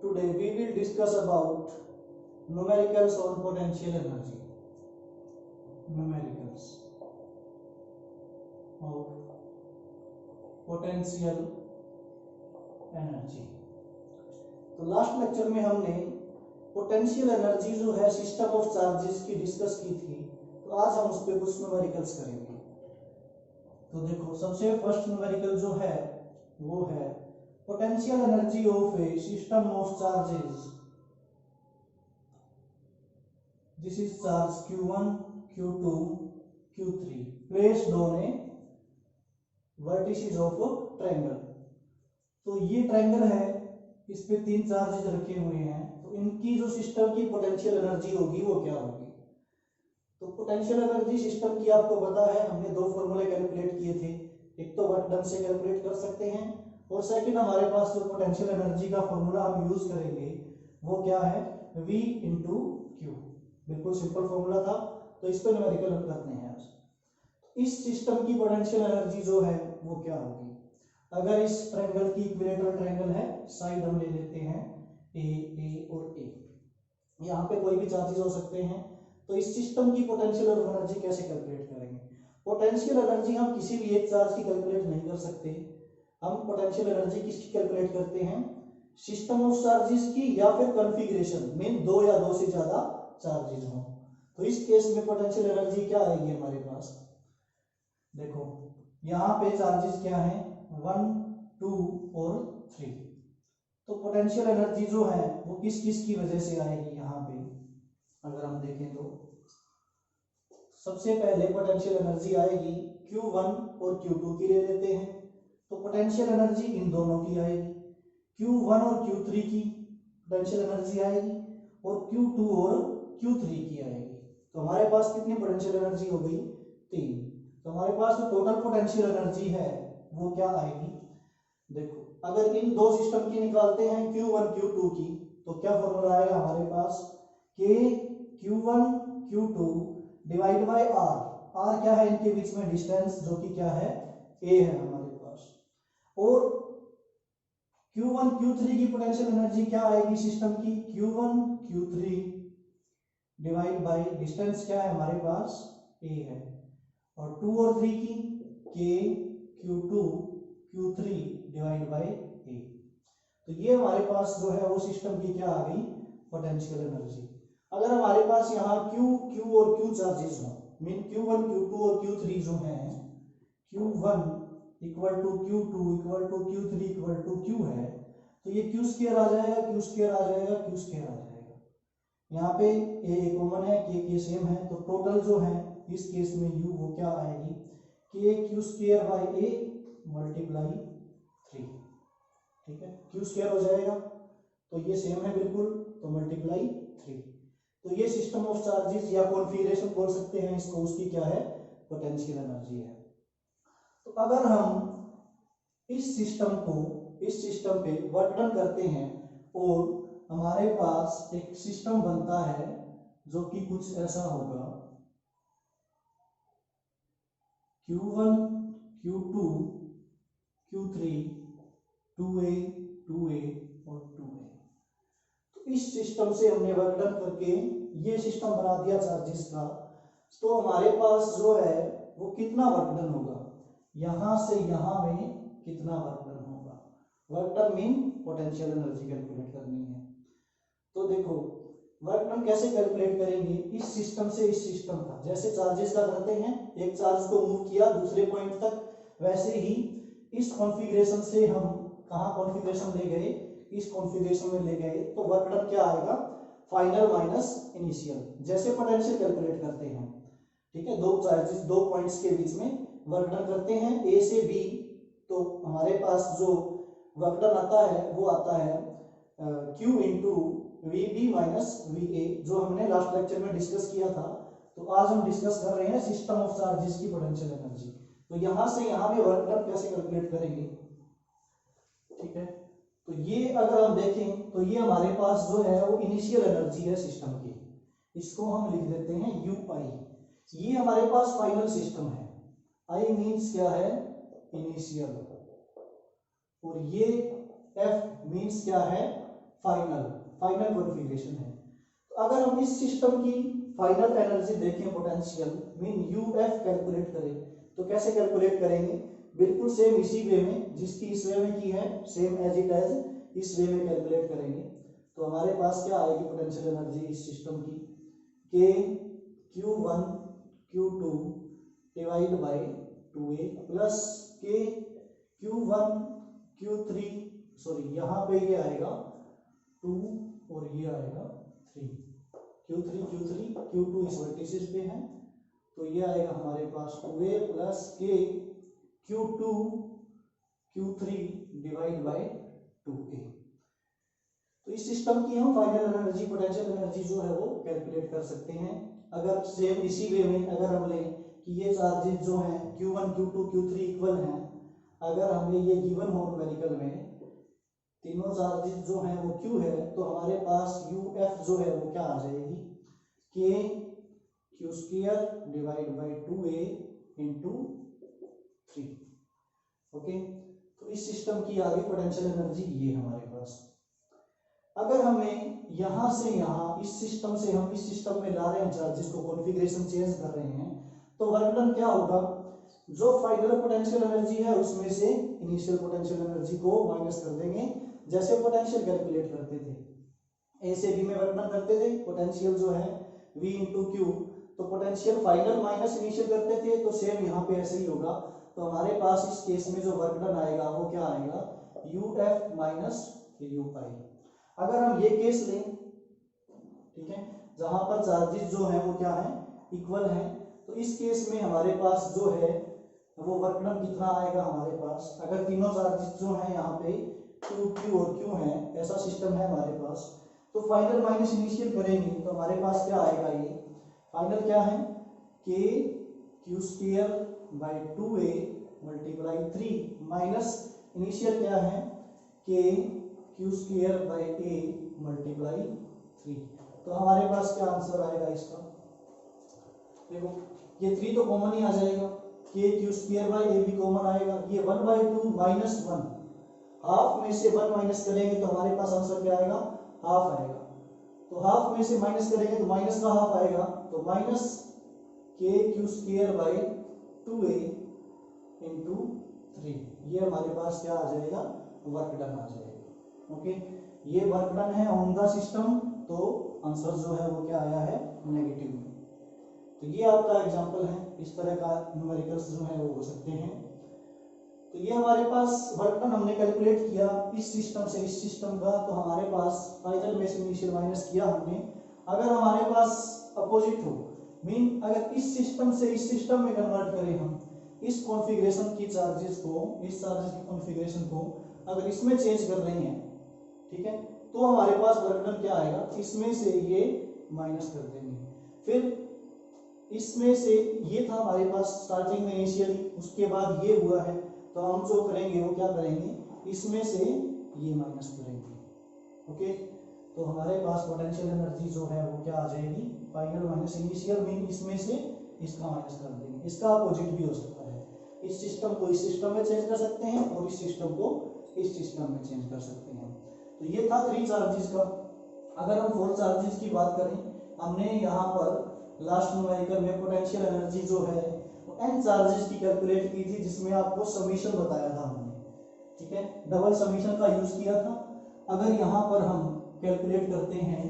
today we will discuss about numericals on potential energy. Numericals of potential energy. तो last lecture में हमने potential energy जो है system of charges की discuss की थी, तो आज हम उस पर कुछ न्यूमेरिकल्स करेंगे। तो देखो, सबसे फर्स्ट न्यूमेरिकल जो है वो है potential energy of A system of charges. This is charge Q1, Q2, Q3 placed on A vertices of triangle. तो ये ट्रायंगल है, इस पे 3 चार्जेस रखे हुए हैं, तो इनकी जो सिस्टम की पोटेंशियल एनर्जी होगी वो क्या होगी। तो पोटेंशियल एनर्जी सिस्टम की आपको पता है, हमने 2 फॉर्मूले कैलकुलेट किए थे। एक तो वर्क डन से कैलकुलेट कर सकते हैं, और सेकंड हमारे पास जो पोटेंशियल एनर्जी का फॉर्मूला हम यूज करेंगे वो क्या है, V इंटू क्यू। बिल्कुल सिंपल फॉर्मूला था, तो इस पे न्यूमेरिकल हम करते हैं आज। इस सिस्टम की पोटेंशियल एनर्जी जो है वो क्या होगी। अगर इस ट्रायंगल की इक्विलेटरल ट्रायंगल है, साइड हम ले लेते हैं ए और ए, यहाँ पे कोई भी चार्जेस हो सकते हैं। तो इस सिस्टम की पोटेंशियल एनर्जी कैसे कैलकुलेट करेंगे। पोटेंशियल एनर्जी हम किसी भी एक चार्ज की कैलकुलेट नहीं कर सकते। हम पोटेंशियल एनर्जी किसकी कैलकुलेट करते हैं, सिस्टम ऑफ चार्जेस की, या फिर कॉन्फ़िगरेशन में 2 या 2 से ज्यादा चार्जेस हो। तो इस केस में पोटेंशियल एनर्जी क्या आएगी हमारे पास। देखो, यहाँ पे चार्जेस क्या है, 1, 2 और 3। तो पोटेंशियल एनर्जी जो है वो किस किस की वजह से आएगी। यहाँ पे अगर हम देखें तो सबसे पहले पोटेंशियल एनर्जी आएगी Q1 और Q2 की ले लेते हैं, तो पोटेंशियल एनर्जी इन दोनों की आएगी। Q1 और Q3 की पोटेंशियल एनर्जी आएगी, और Q2 और Q3 की आएगी। तो हमारे पास कितनी पोटेंशियल एनर्जी हो गई, 3। तो हमारे पास जो टोटल पोटेंशियल एनर्जी है वो क्या आएगी। देखो, अगर इन 2 सिस्टम की निकालते हैं Q1 Q2 की, तो क्या फॉर्मूला आएगा हमारे पास, K Q1 Q2 divide by R क्या है, इनके बीच में डिस्टेंस जो कि क्या है, A है हमारे पास। और Q1 Q3 की पोटेंशियल एनर्जी क्या आएगी सिस्टम की, Q1 Q3 divide by distance क्या है हमारे पास, A है। और 2 और 3 की K Q2 Q3 divide by A। तो ये हमारे पास जो है वो सिस्टम की क्या आ गई, पोटेंशियल एनर्जी। अगर हमारे पास यहाँ Q और Q चार्जेस हो, मीन Q1 Q2 और Q3 जो है, Q1 equal to Q2 equal to Q3 equal to Q है, तो ये Q स्क्वायर आ जाएगा, Q स्क्वायर आ जाएगा, Q स्क्वायर आ जाएगा। यहाँ पे A कॉमन है, K सेम है, तो टोटल जो है इस केस में U वो क्या आएगी, K Q square by A multiply 3। ठीक है, Q स्क्वायर हो जाएगा, तो ये सेम है बिल्कुल, तो मल्टीप्लाई 3। तो ये सिस्टम ऑफ चार्जेस या कॉन्फ़िगरेशन बोल सकते हैं इसको, उसकी क्या है, पोटेंशियल एनर्जी है। तो अगर हम इस सिस्टम पे वर्क डन करते हैं और हमारे पास एक सिस्टम बनता है जो कि कुछ ऐसा होगा, Q1 Q2 Q3 2A 2A और 2A। तो इस सिस्टम से हमने वर्क डन करके ये सिस्टम बना दिया चार्जेस का। तो हमारे पास जो है वो कितना वर्क डन होगा, यहां से यहां में कितना वर्क डन होगा। Work done mean potential energy calculate करनी है। तो देखो, वर्क डन कैसे कैलकुलेट करेंगे, इस सिस्टम से इस सिस्टम का, जैसे चार्जेस का करते हैं, एक चार्ज को मूव किया दूसरे पॉइंट तक, वैसे ही इस कॉन्फ़िगरेशन से हम कहाँ कॉन्फ़िगरेशन ले गए, इस कॉन्फ़िगरेशन में ले गए, तो वर्क डन क्या आएगा, फाइनल माइनस इनिशियल। जैसे पोटेंशियल कैलकुलेट करते हैं, ठीक है, 2 चार्जेस 2 पॉइंट्स के बीच में वर्क डन करते हैं A से B, तो हमारे पास जो वर्क डन आता है वो आता है Q into VB minus VA, जो हमने लास्ट लेक्चर में डिस्कस किया था। तो आज हम डिस्कस कर रहे हैं सिस्टम ऑफ चार्जेस की पोटेंशियल एनर्जी। तो यहां से यहां पे वर्क डन कैसे कैलकुलेट करेंगे, ठीक है। तो ये अगर हम देखें तो ये हमारे पास जो है वो इनिशियल एनर्जी है सिस्टम की, इसको हम लिख देते हैं UI। ये हमारे पास फाइनल सिस्टम है, I मीन्स क्या है, इनिशियल, और ये F मीन्स क्या है, फाइनल फाइनल कॉन्फ़िगरेशन है। तो अगर हम इस सिस्टम की फाइनल एनर्जी देखें पोटेंशियल मीन यूएफ कैलकुलेट करें तो कैसे कैलकुलेट करेंगे, बिल्कुल सेम इसी वे में जिसकी इस वे में की है, सेम एज इट एज इस वे में कैलकुलेट करेंगे। तो हमारे पास क्या आएगी पोटेंशियल एनर्जी इस सिस्टम की, के Q1 Q2 divide by 2a plus के Q1 Q3 सॉरी यहाँ पे ये आएगा 2 और ये आएगा 3, Q3 Q2 इस वर्टिसेस पे है तो ये आएगा हमारे पास 2a प्लस के Q2 Q3 divide by 2a। तो इस सिस्टम की हम फाइनल एनर्जी पोटेंशियल एनर्जी जो है वो कैलकुलेट कर सकते हैं। अगर सेम इसी वे में अगर हम लें कि ये चार्जेस जो हैं Q1 Q2 Q3 इक्वल हैं, अगर हमें ये गिवन हो न्यूमेरिकल में तीनों चार्जेस जो हैं वो Q है तो हमारे पास UF जो है वो क्या आ जाएगी, K Q square divide by 2a into 3। Okay, तो इस सिस्टम की आगे पोटेंशियल एनर्जी ये हमारे पास। अगर हमें यहाँ से यहाँ इस सिस्टम से हम इस सिस्टम में ला रहे हैं चार्जेस को, कॉन्फ़िगरेशन चेंज कर रहे हैं तो वर्क डन क्या होगा, जो फाइनल पोटेंशियल एनर्जी है उसमें से इनिशियल पोटेंशियल एनर्जी को माइनस कर देंगे। जैसे पोटेंशियल कैलकुलेट करते थे ए से बी में वर्क डन करते थे, पोटेंशियल जो है V इंटू क्यू, तो पोटेंशियल फाइनल माइनस इनिशियल करते थे तो सेम यहाँ पे ऐसे ही होगा। तो हमारे पास इस केस में जो वर्क डन आएगा वो क्या आएगा, UF माइनस UI। अगर हम ये केस लें, ठीक है, जहां पर चार्जेस जो है वो क्या है, इक्वल है, तो इस केस में हमारे पास जो है वो वर्क डन कितना आएगा हमारे पास, अगर तीनों चार्जेस जो है यहाँ पे Q और Q है, ऐसा सिस्टम है हमारे पास, तो फाइनल माइनस इनिशियल करेंगे तो हमारे पास क्या आएगा, ये फाइनल क्या है, K Q square by 2a multiply 3 minus initial क्या है, K Q square by a multiply 3। तो हमारे पास क्या आंसर आएगा इसका, देखो ये 3 तो कॉमन ही आ जाएगा, K Q square by a भी कॉमन आएगा, ये 1/2 माइनस 1, हाफ में से 1 माइनस करेंगे तो हमारे पास आंसर क्या आएगा, हाफ आएगा। तो हाफ में से माइनस करेंगे तो माइनस का हाफ आएगा, तो minus K Q square by 2a into 3, ये हमारे पास क्या आ जाएगा, वर्क डन आ जाएगा। ओके, ये वर्क डन है ऑन द सिस्टम, तो आंसर जो है वो क्या आया है, नेगेटिव में। तो ये आपका एग्जांपल है, इस तरह का न्यूमेरिकल्स जो है वो हो सकते हैं। तो ये हमारे पास वर्क डन हमने कैलकुलेट किया इस सिस्टम से इस सिस्टम का, तो हमारे पास फाइनल में से इनिशियल माइनस किया हमने। अगर हमारे पास अपोजिट हो, मीन अगर इस सिस्टम से इस सिस्टम में कन्वर्ट करें हम इस कॉन्फ़िगरेशन की चार्जेस को, इस चार्जेस की कॉन्फ़िगरेशन को अगर इसमें चेंज कर रहे हैं, ठीक है, तो हमारे पास वर्क डन क्या आएगा, इसमें से ये माइनस कर देंगे, फिर इसमें से ये था हमारे पास स्टार्टिंग में इनिशियली, उसके बाद ये हुआ है, तो हम जो करेंगे वो क्या करेंगे, इसमें से ये माइनस करेंगे। ओके, तो हमारे पास पोटेंशियल एनर्जी जो है वो क्या आ जाएगी, फाइनल माइनस इनिशियल, मीन इसमें से इसका माइनस कर देंगे। इसका अपोजिट भी हो सकता है, इस सिस्टम को इस सिस्टम में चेंज कर सकते हैं और इस सिस्टम को इस सिस्टम में चेंज कर सकते हैं। तो ये था 3 चार्जेस का। अगर हम 4 चार्जेस की बात करें, हमने यहाँ पर लास्ट न्यूमेरिकल में पोटेंशियल एनर्जी जो है वो n चार्जेस की कैलकुलेट की थी, जिसमें आपको समीशन बताया था हमने, ठीक है, डबल समीशन का यूज किया था। अगर यहाँ पर हम कैलकुलेट करते हैं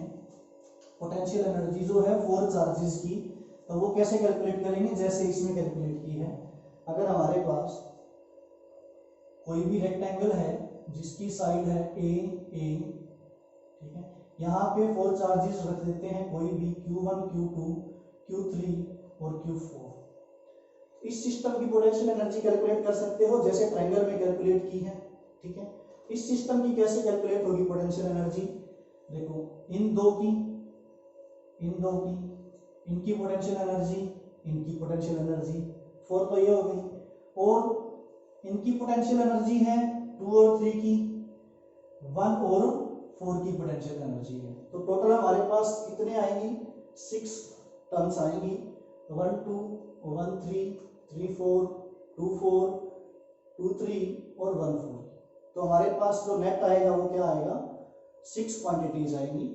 पोटेंशियल एनर्जी जो है 4 चार्जेस की, तो वो कैसे कैलकुलेट करेंगे, जैसे इसमें कैलकुलेट की है। अगर हमारे पास कोई भी रेक्टेंगल है जिसकी साइड है a a, ठीक है, यहाँ पे 4 चार्जेस रख देते हैं, कोई भी Q1 Q2 Q3 और Q4। इस सिस्टम की पोटेंशियल एनर्जी कैलकुलेट कर सकते हो जैसे ट्रायंगल में कैलकुलेट की है, ठीक है। इस सिस्टम की कैसे कैलकुलेट होगी पोटेंशियल एनर्जी, देखो इन दो की इनकी पोटेंशियल एनर्जी, इनकी पोटेंशियल एनर्जी 4 तो ये हो गई, और इनकी पोटेंशियल एनर्जी है 2 और 3 की, 1 और 4 की पोटेंशियल एनर्जी है। तो टोटल हमारे पास कितने आएंगी, 6 टर्म्स आएंगी, 1 2 1 3 3 4 2 4 2 3 और 1 4। तो हमारे पास जो नेट आएगा वो क्या आएगा, 6 क्वांटिटीज आएंगी।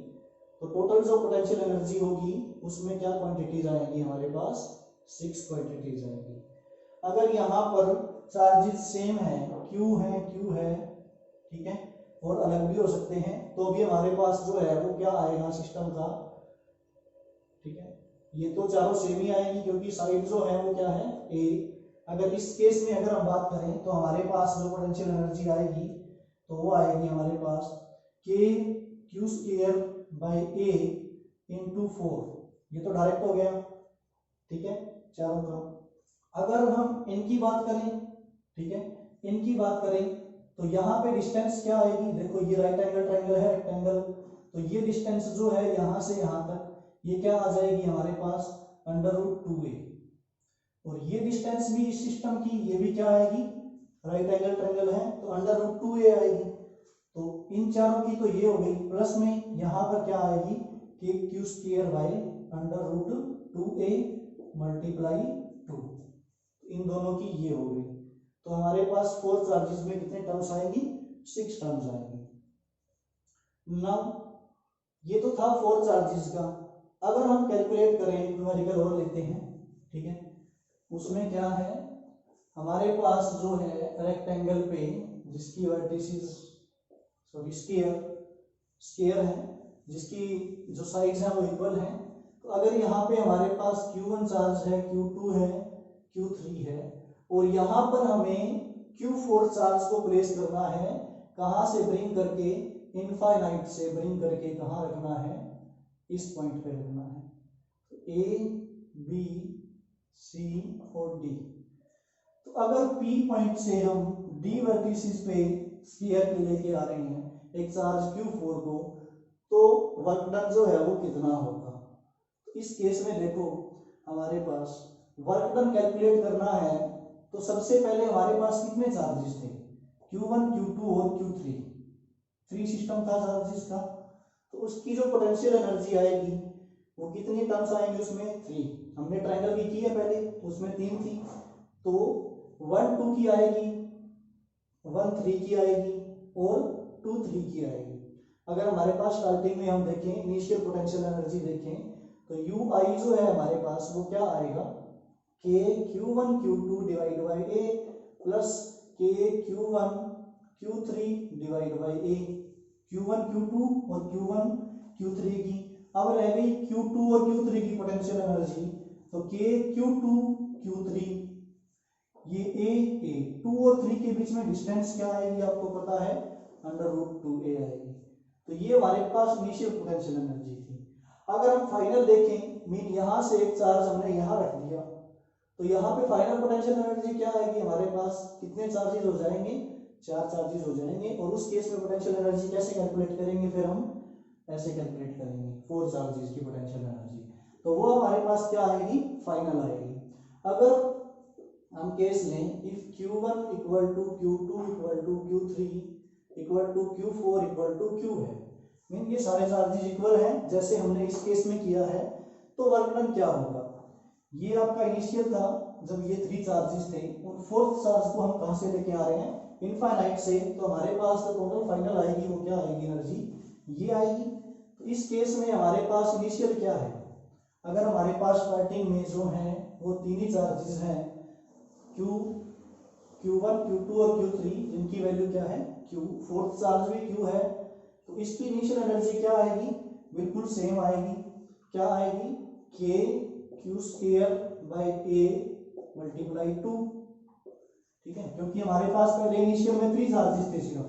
तो टोटल जो पोटेंशियल एनर्जी होगी उसमें क्या क्वांटिटीज आएंगी हमारे पास, 6 क्वांटिटीज आएंगी। अगर यहाँ पर चार्जेस सेम है, Q है, ठीक है, और अलग भी हो सकते हैं, तो भी हमारे पास जो है वो क्या आएगा सिस्टम का, ठीक है, ये तो चारों सेम ही आएंगी क्योंकि साइड जो है वो क्या है A। अगर इस केस में अगर हम बात करें तो हमारे पास जो पोटेंशियल एनर्जी आएगी तो वो आएगी हमारे पास K(Q²/A) × 4। ये तो डायरेक्ट हो गया, ठीक है, चारों का। अगर हम इनकी बात करें, ठीक है, इनकी बात करें तो यहाँ पे डिस्टेंस क्या आएगी, देखो ये राइट एंगल ट्रायंगल है, रेक्टेंगल, तो ये डिस्टेंस जो है यहाँ से यहाँ तक ये क्या आ जाएगी हमारे पास, √2a। और ये डिस्टेंस भी इस सिस्टम की ये भी क्या आएगी, राइट एंगल ट्रायंगल है तो √2a आएगी। तो इन चारों की तो ये हो गई, प्लस में यहाँ पर क्या आएगी K(Q²/√2a) × 2। इन दोनों की ये हो गई। तो हमारे पास 4 चार्जेस में कितने टर्म्स आएंगी, 6 टर्म्स आएंगी। नाउ ये तो था 4 चार्जेस का। अगर हम कैलकुलेट करें, न्यूमेरिकल और लेते हैं, ठीक है, उसमें क्या है हमारे पास जो है रेक्टेंगल पे जिसकी वर्टिसेस, सॉरी स्केयर है, जिसकी जो साइड्स हैं वो इक्वल हैं, तो अगर यहाँ पे हमारे पास Q1 चार्ज है, Q2 है, Q3 है, और यहाँ पर हमें Q4 चार्ज को प्लेस करना है, कहाँ से ब्रिंग करके, इनफाइनाइट से ब्रिंग करके कहाँ रखना है, इस पॉइंट पे रखना है, A, B, C और D। तो अगर P पॉइंट से हम D वर्टिसेस पे स्फीयर के लेके आ रहे हैं एक चार्ज Q4 को, तो वर्क डन जो है वो कितना होगा। तो इस केस में देखो हमारे पास वर्क डन कैलकुलेट करना है, तो सबसे पहले हमारे पास कितने चार्जेस थे, Q1, Q2 और Q3, 3 सिस्टम था चार्जेस का। तो उसकी जो पोटेंशियल एनर्जी आएगी वो कितनी टर्म्स आएंगे उसमें, 3। हमने ट्रायंगल की है पहले, उसमें 3 थी, तो 1 2 की आएगी, 1 3 की आएगी और 2 3 की आएगी। अगर हमारे पास स्टार्टिंग में हम देखें, इनिशियल पोटेंशियल एनर्जी देखें, तो UI जो है हमारे पास वो क्या आएगा, K(Q1)(Q2)/A plus K(Q1)(Q3)/A, Q1 Q2 और Q1 Q3 की। अब रह गई Q2 और Q3 की पोटेंशियल एनर्जी, तो K(Q2)(Q3), ये A 2 और 3 के बीच में डिस्टेंस क्या आएगी आपको पता है, √2a आएगी। तो ये हमारे पास इनिशियल पोटेंशियल एनर्जी थी। अगर हम फाइनल देखें, मीन यहाँ से एक चार्ज हमने यहाँ रख दिया, तो यहाँ पे फाइनल पोटेंशियल एनर्जी क्या आएगी हमारे पास, कितने चार्जेस हो जाएंगे, 4 चार्जेस हो जाएंगे। और उस केस में पोटेंशियल एनर्जी कैसे कैलकुलेट करेंगे, फिर हम ऐसे कैलकुलेट करेंगे 4 चार्जेस की पोटेंशियल एनर्जी, तो वो हमारे पास क्या आएगी, फाइनल आएगी। अगर हम केस लें, if Q1 = Q2 = Q3 = Q4 = Q है, मीन ये सारे चार्जेस इक्वल हैं जैसे हमने इस केस में किया है, तो वर्क डन क्या होगा, ये आपका इनिशियल था जब ये 3 चार्जेस थे, और 4th चार्ज को हम कहां से लेके आ रहे हैं, इनफाइनाइट से, तो हमारे पास तो टोटल फाइनल आएगी वो क्या आएगी एनर्जी, ये आएगी। तो इस केस में हमारे पास इनिशियल क्या है, अगर हमारे पास स्टार्टिंग में जो है वो 3 ही चार्जेस हैं, Q1 Q2 और Q3, जिनकी वैल्यू क्या है Q, 4th चार्ज भी Q है, तो इसकी इनिशियल एनर्जी क्या आएगी, बिल्कुल सेम आएगी, क्या आएगी, K(Q²/A) × 2, ठीक है, क्योंकि हमारे पास पहले इनिशियल में 3 चार्जेस थे सिर्फ,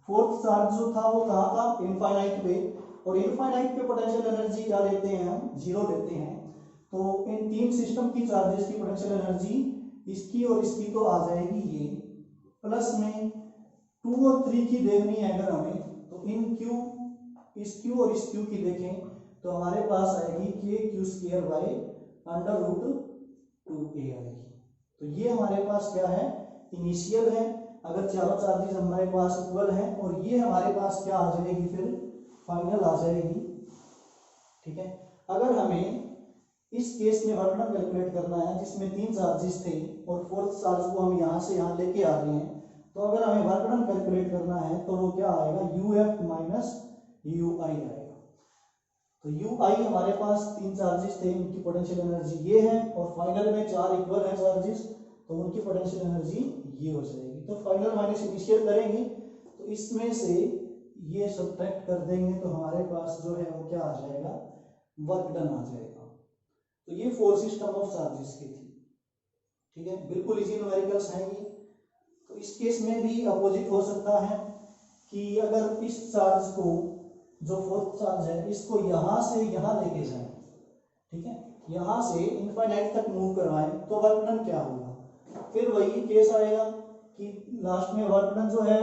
4th चार्ज जो था वो कहाँ था, इनफाइनाइट पे, और इनफाइनाइट पे पोटेंशियल एनर्जी क्या लेते हैं हम, 0 लेते हैं। तो इन 3 सिस्टम की चार्जेस की पोटेंशियल एनर्जी इसकी और इसकी तो आ जाएगी ये, प्लस में 2 और 3 की देखनी है अगर हमें, तो इन Q, इस Q और इस Q की देखें तो हमारे पास आएगी K(Q²/√2a) आएगी। तो ये हमारे पास क्या है, इनिशियल है, अगर चारों चार्जेस हमारे पास इक्वल हैं, और ये हमारे पास क्या आ जाएगी, फिर फाइनल आ जाएगी, ठीक है। अगर हमें इस केस में वर्क डन कैलकुलेट करना है जिसमें 3 चार्जेस थे और 4th चार्ज को हम यहाँ से यहाँ लेके आ रहे हैं, तो अगर हमें वर्क डन कैलकुलेट करना है तो वो क्या आएगा, UF - यू आई आएगा। तो यू आई हमारे पास तीन चार्जेस थे, उनकी पोटेंशियल एनर्जी ये है, और फाइनल में चार इक्वल है चार्जेस, तो उनकी पोटेंशियल एनर्जी ये हो जाएगी। तो फाइनल माइनस इनिशियल करेंगे तो इसमें से ये सब्ट्रैक्ट कर देंगे तो हमारे पास जो है वो क्या आ जाएगा, वर्क डन आ जाएगा। तो ये फोर सिस्टम ऑफ चार्जेस की थी, ठीक है, बिल्कुल इजी न्यूमेरिकल्स हैं ये। तो इस केस में भी अपोजिट हो सकता है कि अगर इस चार्ज को, जो फोर्थ चार्ज है, इसको यहां से यहां लेके जाएं, ठीक है, यहां से इनफाइनाइट तक मूव करवाएं तो वर्क डन क्या होगा, फिर वही केस आएगा कि लास्ट में वर्क डन जो है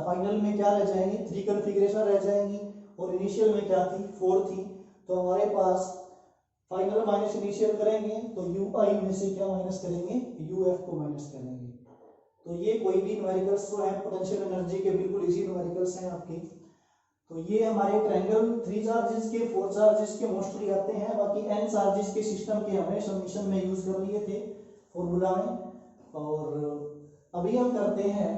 फाइनल में क्या रह जाएंगी, 3 कॉन्फ़िगरेशन रह जाएंगी, और इनिशियल में क्या थी, 4 थी। तो हमारे पास फाइनल माइनस इनिशियल करेंगे तो यू आई में से क्या माइनस करेंगे, यू एफ को माइनस करेंगे। तो ये कोई भी न्यूमेरिकल्स जो है पोटेंशियल एनर्जी के बिल्कुल इजी न्यूमेरिकल्स हैं आपके। तो ये हमारे ट्रायंगल 3 चार्जेस के, 4 चार्जेस के मोस्टली आते हैं, बाकी n चार्जेस के सिस्टम के हमने समीशन में यूज कर लिए थे फॉर्मूला में। और अभी हम करते हैं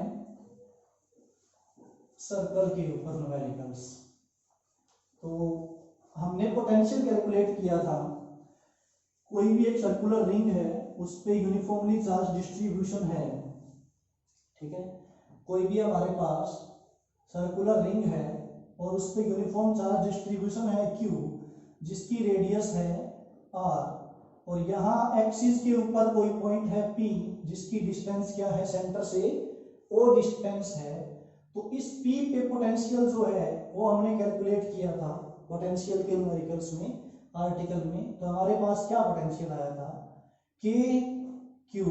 सर्कल के ऊपर न्यूमेरिकल्स। तो हमने पोटेंशियल कैलकुलेट किया था, कोई भी एक सर्कुलर रिंग है उस पे यूनिफॉर्मली चार्ज डिस्ट्रीब्यूशन है, ठीक है, कोई भी हमारे पास सर्कुलर रिंग है और उस पे यूनिफॉर्म चार्ज डिस्ट्रीब्यूशन है Q, जिसकी रेडियस है R, और यहाँ एक्सिस के ऊपर कोई पॉइंट है P, जिसकी डिस्टेंस क्या है, सेंटर से O डिस्टेंस है। तो इस P पे पोटेंशियल जो है वो हमने कैलकुलेट किया था पोटेंशियल के न्यूमेरिकल्स में, आर्टिकल में। तो हमारे पास क्या पोटेंशियल आया था, K Q,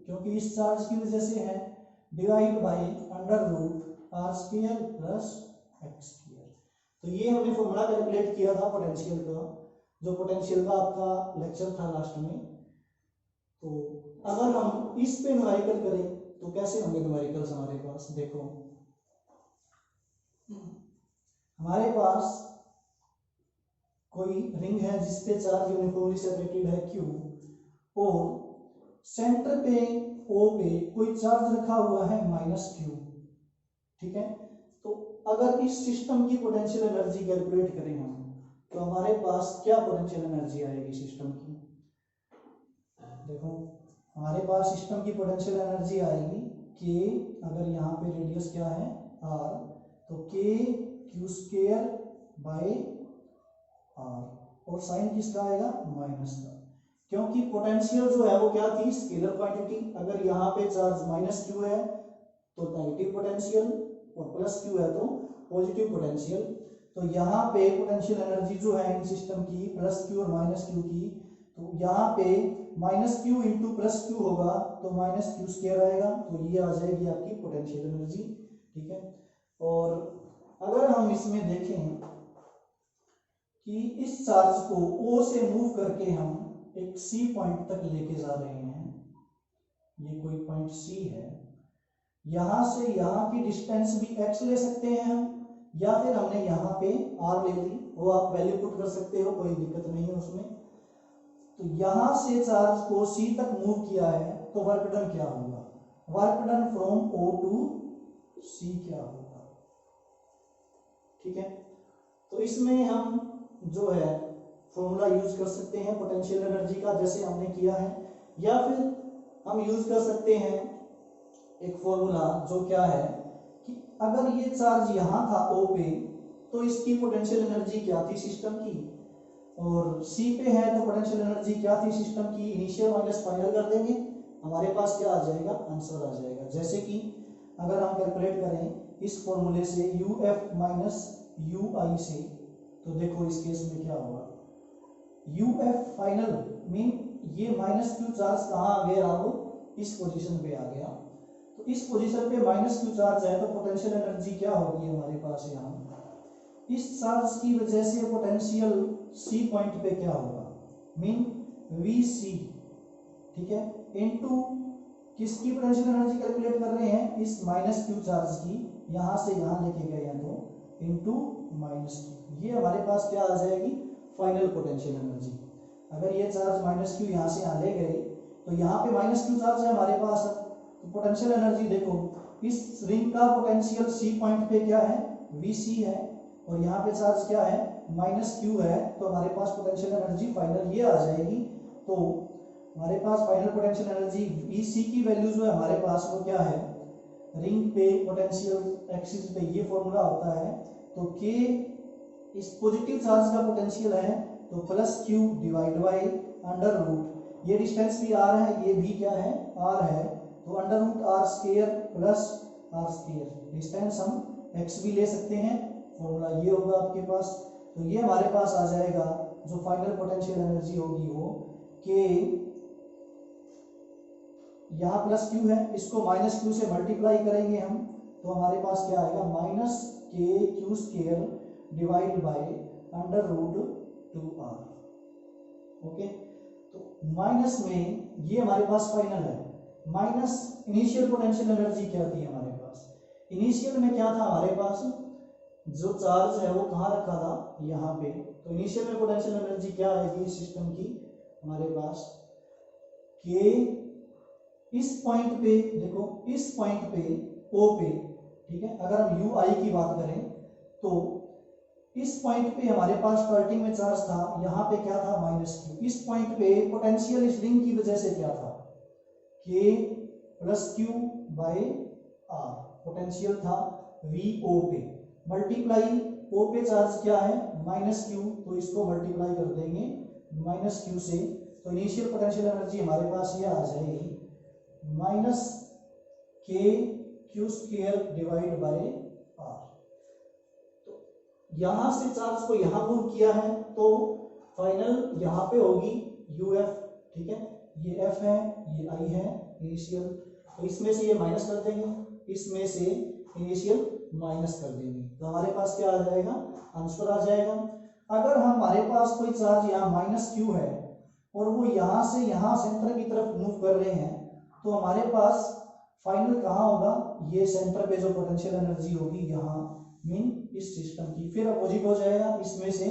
क्योंकि इस चार्ज की वजह से है, divide by under root R square plus x square. तो ये हमने फॉर्मूला कैलकुलेट किया था पोटेंशियल का, जो पोटेंशियल का आपका लेक्चर था लास्ट में। तो अगर हम इस पे न्यूमेरिकल करें तो कैसे होंगे न्यूमेरिकल्स हमारे पास, देखो हमारे पास कोई रिंग है जिसपे चार्ज यूनिफॉर्मली सेपरेटेड है Q, और सेंटर पे O पे कोई चार्ज रखा हुआ है -Q, ठीक है। तो अगर इस सिस्टम की पोटेंशियल एनर्जी कैलकुलेट करें हम, तो हमारे पास क्या पोटेंशियल एनर्जी आएगी सिस्टम की, देखो हमारे पास सिस्टम की पोटेंशियल एनर्जी आएगी K, अगर यहाँ पे रेडियस क्या है R, तो K Q square by R, और साइन किसका आएगा, माइनस का, क्योंकि पोटेंशियल जो है वो क्या थी, स्केलर क्वांटिटी। अगर यहाँ पे चार्ज -Q है तो नेगेटिव पोटेंशियल, और +Q है तो पॉजिटिव पोटेंशियल। तो यहाँ पे पोटेंशियल एनर्जी जो है इन सिस्टम की +Q और -Q की, तो यहाँ पे -Q इंटू +Q होगा तो -Q स्क्वायर आएगा, तो ये आ जाएगी आपकी पोटेंशियल एनर्जी, ठीक है। और अगर हम इसमें देखें कि इस चार्ज को O से मूव करके हम एक C पॉइंट तक लेके जा रहे हैं, ये कोई पॉइंट C है, यहां से यहां की डिस्टेंस भी x ले सकते हैं हम, या फिर हमने यहाँ पे R ले ली, वो आप वैल्यू पुट कर सकते हो, कोई दिक्कत नहीं है उसमें। तो यहां से चार्ज को C तक मूव किया है तो वर्क डन क्या होगा, work done from O to C क्या होगा, ठीक है। तो इसमें हम जो है फॉर्मूला यूज कर सकते हैं पोटेंशियल एनर्जी का, जैसे हमने किया है, या फिर हम यूज कर सकते हैं एक फॉर्मूला जो क्या है कि अगर ये चार्ज यहाँ था O पे, तो इसकी पोटेंशियल एनर्जी क्या थी सिस्टम की, और C पे है तो पोटेंशियल एनर्जी क्या थी सिस्टम की, इनिशियल माइनस फाइनल कर देंगे, हमारे पास क्या आ जाएगा, आंसर आ जाएगा। जैसे कि अगर हम कैलकुलेट करें इस फॉर्मूले से UF माइनस UI से, तो देखो इस केस में क्या होगा, UF फाइनल मीन ये -Q चार्ज कहाँ आ गया, अब इस पोजीशन पे आ गया। तो इस पोजीशन पे -Q चार्ज है तो पोटेंशियल एनर्जी क्या होगी हमारे पास, यहाँ इस चार्ज की वजह से पोटेंशियल C पॉइंट पे क्या होगा, मीन VC, ठीक है, इनटू किसकी पोटेंशियल एनर्जी कैलकुलेट कर रहे हैं, इस -Q चार्ज की, यहां से यहां लेके गए हैं तो इनटू -Q, ये हमारे पास क्या आ जाएगी, फाइनल पोटेंशियल एनर्जी। अगर ये चार्ज -Q यहाँ से यहाँ ले गए तो यहाँ पे -Q चार्ज है हमारे पास, तो पोटेंशियल एनर्जी देखो, इस रिंग का पोटेंशियल C पॉइंट पे क्या है, VC है, और यहाँ पे चार्ज क्या है माइनस क्यू है, तो हमारे पास पोटेंशियल एनर्जी फाइनल ये आ जाएगी। तो हमारे पास फाइनल पोटेंशियल एनर्जी Vc की वैल्यू जो है हमारे पास वो क्या है, रिंग पे पोटेंशियल एक्सिस पे ये फॉर्मूला होता है। तो K इस पॉजिटिव चार्ज का पोटेंशियल है तो plus q divide by under root, ये डिस्टेंस भी आर है, ये भी क्या है आर है, तो under root r square plus r square, distance हम एक्स भी ले सकते हैं, फॉर्मूला ये होगा आपके पास। तो ये हमारे पास आ जाएगा जो फाइनल पोटेंशियल एनर्जी होगी वो के, यहाँ प्लस क्यू है, इसको माइनस क्यू से मल्टीप्लाई करेंगे हम, तो हमारे पास क्या आएगा minus k q square divide by under root 2r। Okay, तो माइनस में ये हमारे पास फाइनल है, माइनस इनिशियल पोटेंशियल एनर्जी क्या थी हमारे पास, इनिशियल में क्या था हमारे पास, जो चार्ज है वो कहाँ रखा था यहाँ पे, तो इनिशियल में पोटेंशियल एनर्जी क्या आएगी सिस्टम की हमारे पास, के इस पॉइंट पे देखो, इस पॉइंट पे O पे, ठीक है, अगर हम UI की बात करें तो इस पॉइंट पे हमारे पास स्टार्टिंग में चार्ज था, यहाँ पे क्या था माइनस क्यू, इस पॉइंट पे पोटेंशियल इस रिंग की वजह से क्या था K plus q by r, potential था VO पे, मल्टीप्लाई O पे चार्ज क्या है माइनस क्यू, तो इसको मल्टीप्लाई कर देंगे माइनस क्यू से, तो इनिशियल पोटेंशियल एनर्जी हमारे पास ये आ जाएगी minus k q square divide by r. तो यहां से चार्ज को यहां मूव किया है तो फाइनल यहां पे होगी यूएफ, ठीक है, ये एफ है ये आई है इनिशियल, तो इसमें से ये माइनस कर देंगे, इसमें से इनिशियल माइनस कर देंगे, तो हमारे पास क्या आ जाएगा आंसर आ जाएगा। अगर हमारे पास कोई चार्ज यहाँ माइनस क्यू है और वो यहाँ से यहाँ सेंटर की तरफ मूव कर रहे हैं, तो हमारे पास फाइनल कहाँ होगा, ये सेंटर पे जो पोटेंशियल एनर्जी होगी यहाँ मीन इस सिस्टम की, फिर अपोजिट हो जाएगा, इसमें से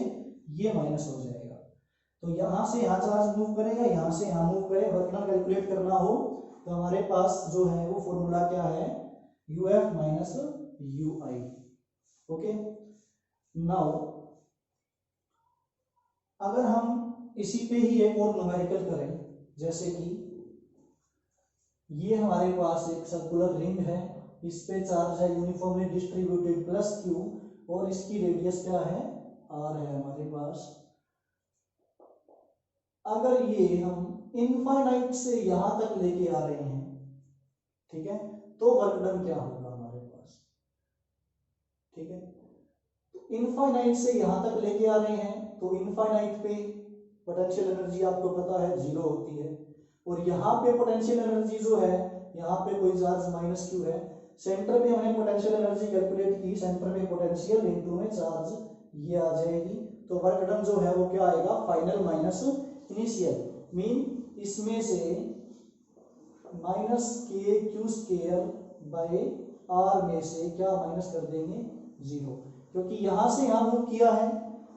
ये माइनस हो जाएगा, तो यहाँ से यहाँ चार्ज मूव करेगा, यहाँ से यहाँ मूव करेगा, वर्क डन कैलकुलेट करना हो तो हमारे पास जो है वो फॉर्मूला क्या है UF minus UI. Okay, now अगर हम इसी पे ही एक और न्यूमेरिकल करें, जैसे कि ये हमारे पास एक सर्कुलर रिंग है, इस पे चार्ज है यूनिफॉर्मली डिस्ट्रीब्यूटेड प्लस क्यू, और इसकी रेडियस क्या है आर है हमारे पास। अगर ये हम इनफाइनाइट से यहां तक लेके आ रहे हैं, ठीक है, तो वर्क डन क्या होगा हमारे पास, ठीक है, तो इनफाइनाइट से यहां तक लेके आ रहे हैं, तो इनफाइनाइट पे पोटेंशियल एनर्जी आपको पता है जीरो होती है, और यहाँ पे पोटेंशियल एनर्जी जो है, यहाँ पे कोई चार्ज माइनस क्यू है, सेंटर पे हमने पोटेंशियल एनर्जी कैलकुलेट की, सेंटर में पोटेंशियल इनटू में चार्ज ये आ जाएगी, तो वर्क डन जो है वो क्या आएगा फाइनल माइनस इनिशियल, मीन इसमें से minus k q square by are में से क्या माइनस कर देंगे जीरो, क्योंकि यहां से यहां मूव किया है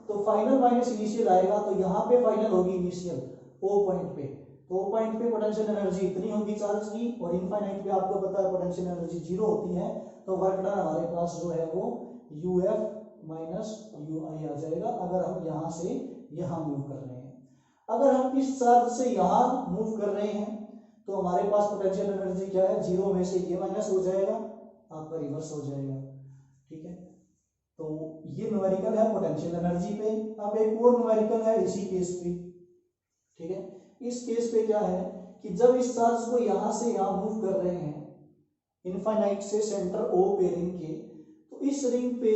तो फाइनल माइनस इनिशियल आएगा, तो यहाँ पे फाइनल होगी इनिशियल ओ पॉइंट पे, तो ओ पॉइंट पे पोटेंशियल एनर्जी इतनी होगी चार्ज की, और इनफाइनाइट पे आपको पता है पोटेंशियल एनर्जी जीरो होती है, तो वर्क डन हमारे पास जो है वो यूएफ माइनस यूआई आ जाएगा, अगर हम यहाँ से यहाँ मूव कर रहे हैं। अगर हम इस चार्ज से यहाँ मूव कर रहे हैं तो हमारे पास पोटेंशियल एनर्जी क्या है, जीरो में से ये माइनस हो जाएगा, आपका रिवर्स हो जाएगा, ठीक है, तो ये न्यूमेरिकल है पोटेंशियल एनर्जी पे। अब एक और न्यूमेरिकल है इसी केस पे, ठीक है, इस केस पे क्या है कि जब इस चार्ज को यहां से यहां मूव कर रहे हैं इनफाइनाइट से सेंटर ओ पे रिंग के, तो इस रिंग पे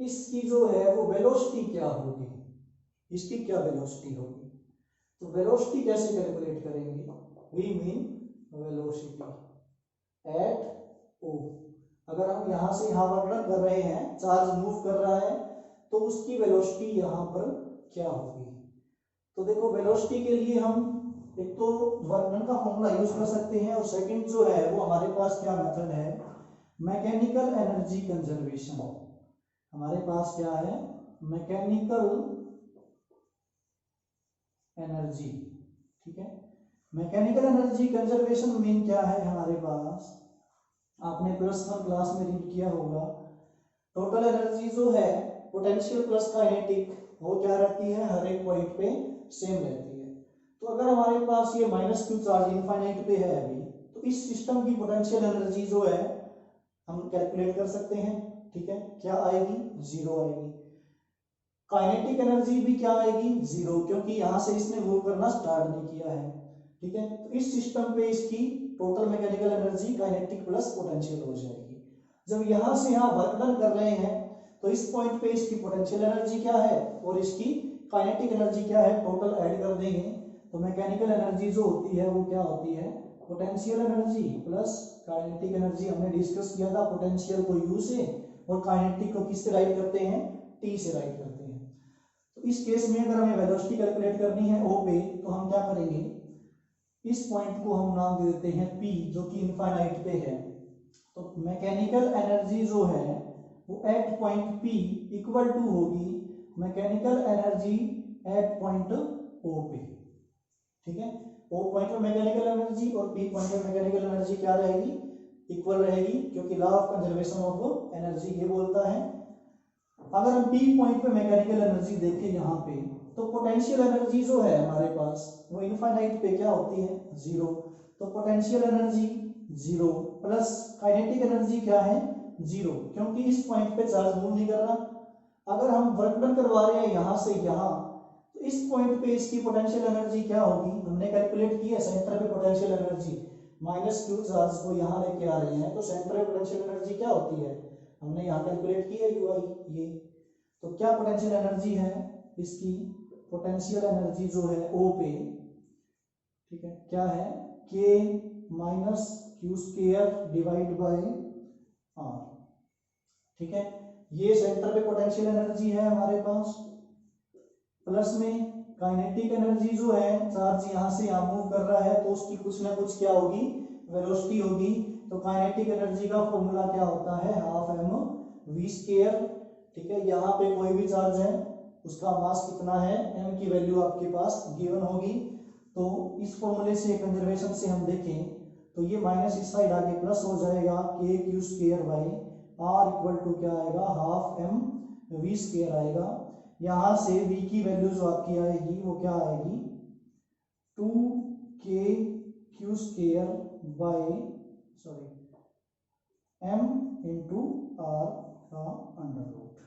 इसकी जो है वो वेलोसिटी क्या होगी, इसकी क्या वेलोसिटी होगी, तो वेलोसिटी कैसे कैलकुलेट करेंगे, वी मीन वेलोसिटी एट ओ, अगर हम यहां से यहां वर्क कर रहे हैं, चार्ज मूव कर रहा है, तो उसकी वेलोसिटी यहां पर क्या होगी, तो देखो वेलोसिटी के लिए हम एक तो वर्क डन का फॉर्मूला यूज कर सकते हैं, और सेकंड जो है वो हमारे पास क्या मेथड है मैकेनिकल एनर्जी कंजर्वेशन, हमारे पास क्या है मैकेनिकल एनर्जी, ठीक है, मैकेनिकल एनर्जी कंजर्वेशन मीन क्या है हमारे पास, आपने +1 क्लास में रीड किया होगा, टोटल एनर्जी जो है पोटेंशियल प्लस काइनेटिक वो क्या रहती है, हर एक पॉइंट पे सेम रहती है। तो अगर हमारे पास ये माइनस क्यू चार्ज इनफाइनाइट पे है अभी, तो इस सिस्टम की पोटेंशियल एनर्जी जो है हम कैलकुलेट कर सकते हैं। ठीक है, क्या आएगी, जीरो आएगी। काइनेटिक एनर्जी भी क्या आएगी, जीरो, क्योंकि यहां से इसने मूव करना स्टार्ट नहीं किया है। ठीक है, तो इस सिस्टम पे इसकी total mechanical energy kinetic plus potential हो जाएगी। जब यहां से यहां वर्क डन कर रहे हैं तो इस पॉइंट पे इसकी पोटेंशियल एनर्जी क्या है और इसकी काइनेटिक एनर्जी क्या है, टोटल ऐड कर देंगे तो मैकेनिकल एनर्जी जो होती है वो क्या होती है, potential energy plus kinetic energy. हमने डिस्कस किया था पोटेंशियल को यू से और काइनेटिक को किससे राइट करते हैं, टी से राइट करते हैं। तो इस केस में अगर हमें वेलोसिटी कैलकुलेट करनी है ओ पे, तो हम क्या करेंगे, इस पॉइंट को हम नाम दे देते हैं पी, जो कि इनफाइनाइट पे है। तो मैकेनिकल एनर्जी जो है वो at point P equal to होगी mechanical energy at point O पे। ठीक है, ओ पॉइंट में मैकेनिकल एनर्जी और पी पॉइंट में मैकेनिकल एनर्जी क्या रहेगी, इक्वल रहेगी, क्योंकि law of conservation of energy ये बोलता है। अगर हम पी पॉइंट पे मैकेनिकल एनर्जी देखें यहाँ पे, तो पोटेंशियल एनर्जी जो है हमारे पास वो इनफाइनाइट पे क्या होती है, जीरो। तो potential energy zero plus kinetic energy क्या है, जीरो, क्योंकि इस पॉइंट पे चार्ज मूव नहीं कर रहा। अगर हम वर्क डन करवा रहे हैं यहां से यहां, तो इस पॉइंट पे इसकी पोटेंशियल एनर्जी क्या होगी, हमने कैलकुलेट की है सेंटर पे potential energy minus Q charge को यहां लेके आ रहे हैं, तो सेंटर पे पोटेंशियल एनर्जी क्या होती है, हमने यहाँ कैलकुलेट की है यू आई ये। तो क्या पोटेंशियल एनर्जी है इसकी, पोटेंशियल एनर्जी जो है ओ पे, ठीक है, क्या है, k minus q square divide by r. ठीक है, ये सेंटर पे पोटेंशियल एनर्जी है हमारे पास, प्लस में काइनेटिक एनर्जी जो है चार्ज यहां से यहां मूव कर रहा है तो उसकी कुछ ना कुछ क्या होगी, वेलोसिटी होगी। तो काइनेटिक एनर्जी का फॉर्मूला क्या होता है, हाफ एम वी स्क्वायर। ठीक है, यहाँ पे कोई भी चार्ज है उसका मास कितना है, m की वैल्यू आपके पास गिवन होगी। तो इस फॉर्मूले से कंजर्वेशन से हम देखें तो ये माइनस इस साइड आगे प्लस हो जाएगा, k q square by r equal to क्या आएगा, हाफ एम वी स्क्वायर आएगा। यहाँ से v की वैल्यू जो आपकी आएगी वो क्या आएगी, 2k q square by m into r का अंडर रूट।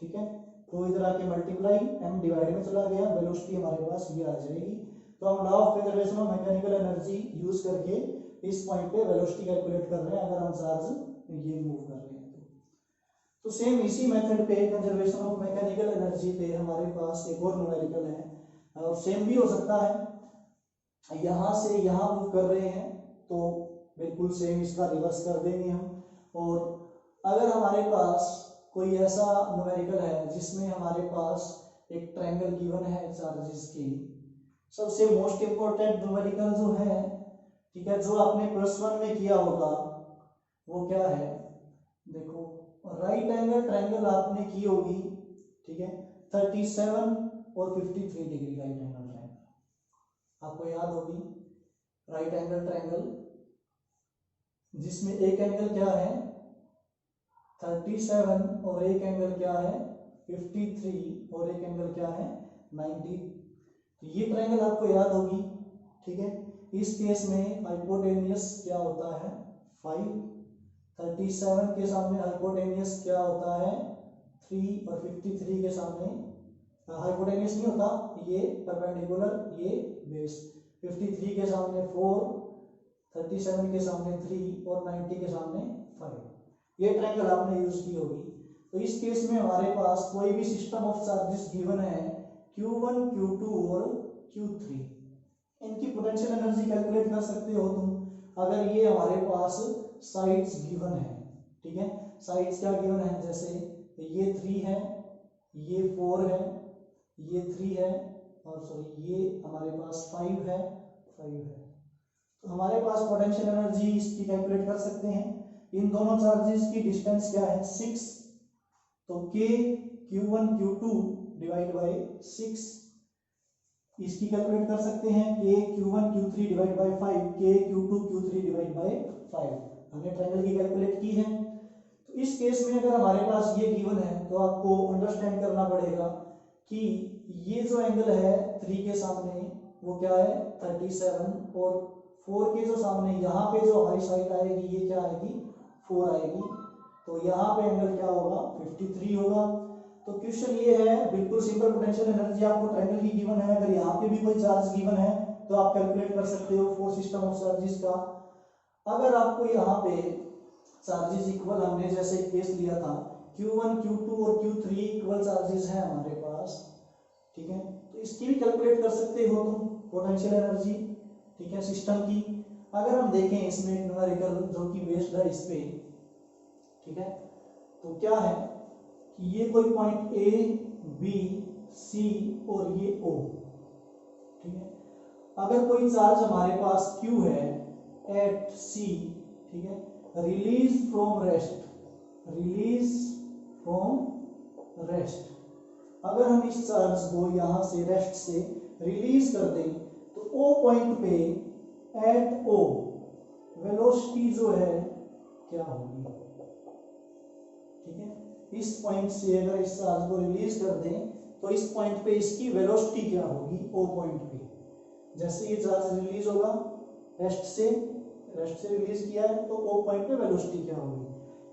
ठीक है, तो इधर आके मल्टीप्लाई m डिवाइड में चला गया, वेलोसिटी हमारे पास ये आ जाएगी। तो हम law of conservation of mechanical energy use करके इस पॉइंट पे वेलोसिटी कैलकुलेट कर रहे हैं, अगर हम चार्ज ये मूव कर रहे हैं तो सेम इसी मेथड पे कंजर्वेशन ऑफ मैकेनिकल एनर्जी पे हमारे पास एक और न्यूमेरिकल है और सेम भी हो सकता है, यहाँ से यहाँ मूव कर रहे हैं तो बिल्कुल सेम इसका रिवर्स कर देंगे हम। और अगर हमारे पास कोई ऐसा न्यूमेरिकल है जिसमें हमारे पास एक ट्रायंगल गिवन है चार्जेस की, सबसे मोस्ट इंपॉर्टेंट न्यूमेरिकल जो है, ठीक है, जो आपने +1 में किया होगा वो क्या है, देखो राइट एंगल ट्रायंगल आपने की होगी। ठीक है, 37 और 53 डिग्री राइट एंगल ट्रायंगल आपको याद होगी, राइट एंगल ट्रायंगल जिसमें एक एंगल क्या है 37 और एक एंगल क्या है 53 और एक एंगल क्या है 90। तो ये ट्रायंगल आपको याद होगी। ठीक है, इस केस में हाइपोटेनियस क्या होता है 5, 37 के सामने हाइपोटेनियस क्या होता है 3 और 53 के सामने हाइपोटेनियस नहीं होता, ये परपेंडिकुलर, ये बेस। 53 के सामने 4, 37 के सामने 3 और 90 के सामने 5। ये ट्रायंगल आपने यूज की होगी। तो इस केस में हमारे पास कोई भी सिस्टम ऑफ चार्जेस गिवन है Q1, Q2 और Q3, इनकी पोटेंशियल एनर्जी कैलकुलेट कर सकते हो तुम अगर ये हमारे पास साइड्स गिवन है। ठीक है, साइड्स क्या गिवन है, जैसे ये 3 है, ये 4 है, ये 3 है और सॉरी ये हमारे पास 5 है, 5 है। तो हमारे पास पोटेंशियल एनर्जी इसकी कैलकुलेट कर सकते हैं। इन दोनों चार्जेस की डिस्टेंस क्या है 6, तो k q1 q2 divide by 6 इसकी कैलकुलेट कर सकते हैं, k q1 q3 divide by 5, k q2 q3 divide by 5। हमने ट्रायंगल की कैलकुलेट की है। तो इस केस में अगर हमारे पास ये गिवन है तो आपको अंडरस्टैंड करना पड़ेगा कि ये जो एंगल है 3 के सामने वो क्या है 37, और 4 के जो सामने यहाँ पे जो हमारी साइड आएगी ये क्या आएगी 4 आएगी, तो यहाँ पे एंगल क्या होगा 53 होगा। तो क्वेश्चन ये है, बिल्कुल सिंपल, पोटेंशियल एनर्जी आपको ट्रायंगल की गिवन है, अगर यहाँ पे भी कोई चार्ज गिवन है तो आप कैलकुलेट कर सकते हो फोर सिस्टम ऑफ चार्जेस का। अगर आपको यहाँ पे चार्जेस इक्वल, हमने जैसे केस लिया था Q1 Q2 और Q3 इक्वल चार्जेस हैं हमारे पास, ठीक है, तो इसकी भी कैलकुलेट कर सकते हो तुम पोटेंशियल एनर्जी, ठीक है, सिस्टम की। अगर हम देखें इसमें न्यूमेरिकल जो कि बेस्ड है इस पे, ठीक है, तो क्या है कि ये कोई पॉइंट A B C और ये O, ठीक है, अगर कोई चार्ज हमारे पास Q है एट C, ठीक है, release from rest, release from rest, अगर हम इस चार्ज को यहां से रेस्ट से रिलीज कर दें तो O पॉइंट पे एट O वेलोसिटी जो है क्या होगी, ठीक है, इस पॉइंट से अगर इस चार्ज को रिलीज कर दें तो इस पॉइंट पे इसकी वेलोसिटी क्या होगी O पॉइंट पे। जैसे ये चार्ज रिलीज होगा रेस्ट से रिलीज किया है तो O पॉइंट पे वेलोसिटी क्या होगी,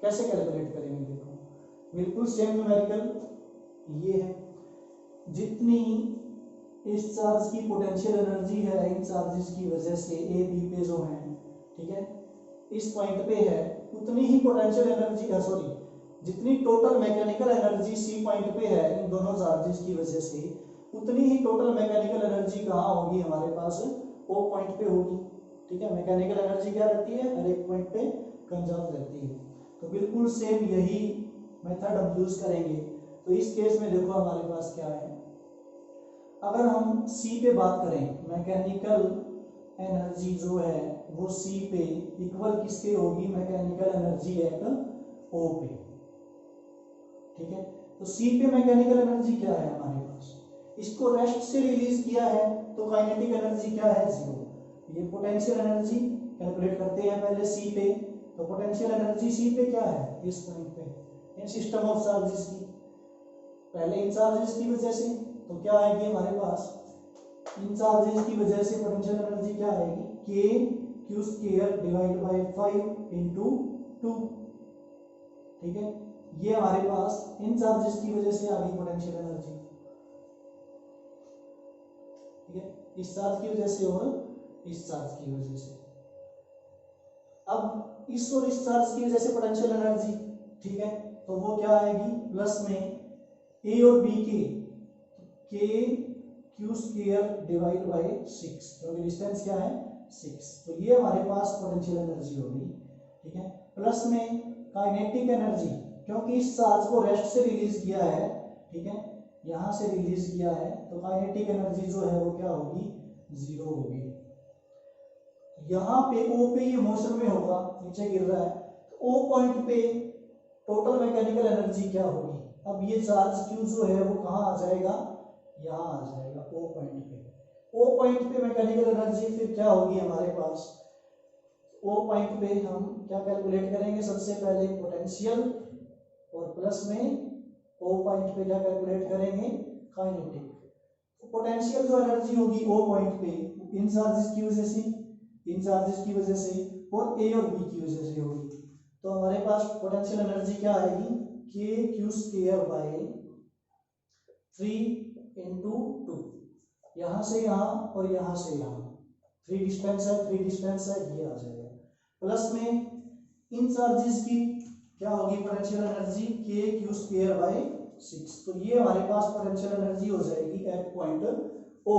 कैसे कैलकुलेट करेंगे, देखो बिल्कुल सेम न्यूमेरिकल ये है, जितनी इस चार्ज की पोटेंशियल एनर्जी है इन चार्जेस की वजह से A B पे जो है, ठीक है, इस पॉइंट पे है, उतनी ही पोटेंशियल एनर्जी सॉरी जितनी total mechanical energy C point पे है इन दोनों चार्जेस की वजह से, उतनी ही टोटल मैकेनिकल एनर्जी कहाँ होगी हमारे पास O पॉइंट पे होगी, ठीक है। मैकेनिकल एनर्जी क्या रहती है, हर एक पॉइंट पे कंजर्व रहती है। तो बिल्कुल सेम यही मेथड हम यूज करेंगे। तो इस केस में देखो हमारे पास क्या है, अगर हम C पे बात करें, मैकेनिकल एनर्जी जो है वो C पे इक्वल किसके होगी, मैकेनिकल एनर्जी एट O पे, ठीक है। तो C पे मैकेनिकल एनर्जी क्या है हमारे पास, इसको रेस्ट से रिलीज किया है तो काइनेटिक एनर्जी क्या है, 0। ये पोटेंशियल एनर्जी कैलकुलेट करते हैं पहले C पे, तो पोटेंशियल एनर्जी C पे क्या है, इस पॉइंट पे इन सिस्टम ऑफ चार्जेस की, पहले इन चार्जेस की वजह से, तो क्या आएगी हमारे पास, इन चार्जेस की वजह से पोटेंशियल एनर्जी क्या आएगी, k q square divide bye 5 into 2, ठीक है। ये हमारे पास इन चार्जेस की वजह से आ गई पोटेंशियल एनर्जी, ठीक है, इस चार्ज की वजह से और इस चार्ज की वजह से। अब इस और इस चार्ज की वजह से पोटेंशियल एनर्जी, ठीक है, तो वो क्या आएगी, प्लस में A और B के q स्क्वायर डिवाइड बाय 6, क्योंकि डिस्टेंस क्या है 6, तो ये हमारे पास पोटेंशियल एनर्जी होगी, ठीक है। प्लस में काइनेटिक एनर्जी, क्योंकि इस चार्ज को रेस्ट से रिलीज किया है, ठीक है, यहां से रिलीज किया है, तो काइनेटिक एनर्जी जो है वो क्या होगी, 0 होगी। यहाँ पे O पे ये मोशन में होगा, नीचे गिर रहा है, तो O पॉइंट पे टोटल मैकेनिकल एनर्जी क्या होगी, अब ये चार्ज Q जो है वो कहाँ आ जाएगा, यहाँ आ जाएगा O पॉइंट पे। O पॉइंट पे मैकेनिकल एनर्जी फिर क्या होगी हमारे पास, O पॉइंट पे हम क्या कैलकुलेट करेंगे, सबसे पहले पोटेंशियल, और प्लस में O पॉइंट पे क्या कैलकुलेट करेंगे, काइनेटिक। तो पोटेंशियल जो एनर्जी होगी O पॉइंट पे इन चार्जेस की वजह से, इन चार्जेस की वजह से, और A और B की वजह से होगी। तो हमारे पास पोटेंशियल एनर्जी क्या आएगी, k q square by 3 into 2, यहाँ से यहाँ और यहाँ से यहाँ, 3 डिस्टेंस है, 3 डिस्टेंस है, ये आ जाएगा। प्लस में इन चार्जेस की क्या होगी potential energy, k q square by 6, तो ये हमारे पास पोटेंशियल एनर्जी हो जाएगी एट पॉइंट O।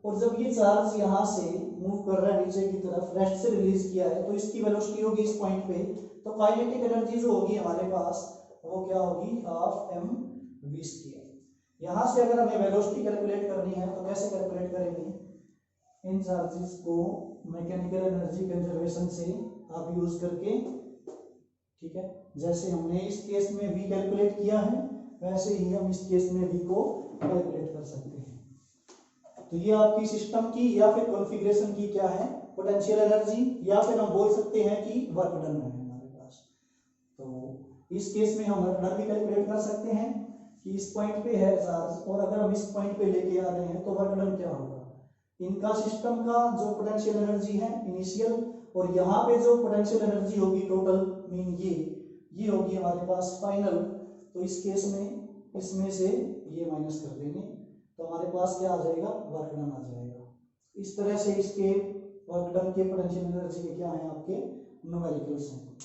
और जब ये चार्ज यहाँ से मूव कर रहा है नीचे की तरफ, रेस्ट से रिलीज किया है, तो इसकी वेलोसिटी होगी इस पॉइंट पे, तो काइनेटिक एनर्जी जो होगी हमारे पास वो क्या होगी, हाफ mv स्क्वायर। यहाँ से अगर हमें वेलोसिटी कैलकुलेट करनी है तो कैसे कैलकुलेट करेंगे, इन चार्जेस को मैकेनिकल एनर्जी कंजर्वेशन से आप यूज करके, ठीक है, जैसे हमने इस केस में v कैलकुलेट किया है वैसे ही हम इस केस में v को कैलकुलेट कर सकते हैं। तो ये आपकी सिस्टम की या फिर कॉन्फ़िगरेशन की क्या है, पोटेंशियल एनर्जी, या फिर हम बोल सकते हैं कि वर्क डन है हमारे पास। तो इस केस में हम वर्क डन भी कैलकुलेट कर सकते हैं कि इस पॉइंट पे है चार्ज, और अगर हम इस पॉइंट पे लेके आ रहे हैं तो वर्क डन क्या होगा। इनका सिस्टम का जो पोटेंशियल एनर्जी है इनिशियल, और यहाँ पे जो पोटेंशियल एनर्जी होगी टोटल मीन ये होगी हमारे पास फाइनल। तो इस केस में इसमें से ये माइनस कर देंगे तो हमारे पास क्या आ जाएगा, वर्क डन आ जाएगा। इस तरह से इसके वर्क डन के पोटेंशियल एनर्जी के क्या है आपके न्यूमेरिकल्स हैं।